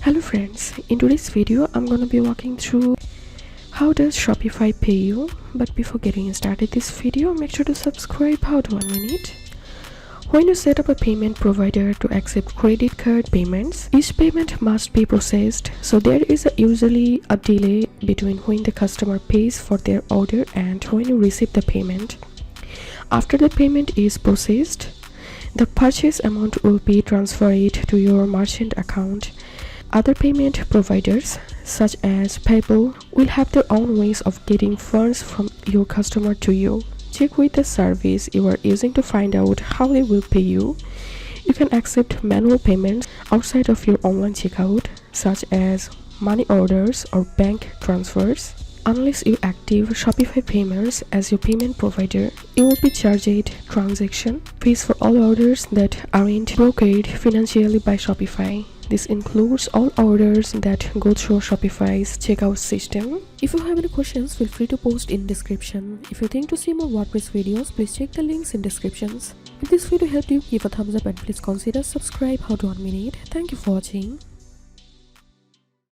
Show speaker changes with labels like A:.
A: Hello friends, in today's video I'm gonna be walking through how does Shopify pay you. But before getting started this video, make sure to subscribe. How to 1 minute. When you set up a payment provider to accept credit card payments, each payment must be processed, so there is usually a delay between when the customer pays for their order and when you receive the payment. After the payment is processed, the purchase amount will be transferred to your merchant account. Other payment providers, such as PayPal, will have their own ways of getting funds from your customer to you. Check with the service you are using to find out how they will pay you. You can accept manual payments outside of your online checkout, such as money orders or bank transfers. Unless you active Shopify Payments as your payment provider, you will be charged transaction fees for all orders that aren't brokered financially by Shopify. This includes all orders that go through Shopify's checkout system. If you have any questions, feel free to post in description. If you think to see more WordPress videos, please check the links in descriptions. If this video helped you, give a thumbs up and please consider subscribe. How to 1 minute. Thank you for watching.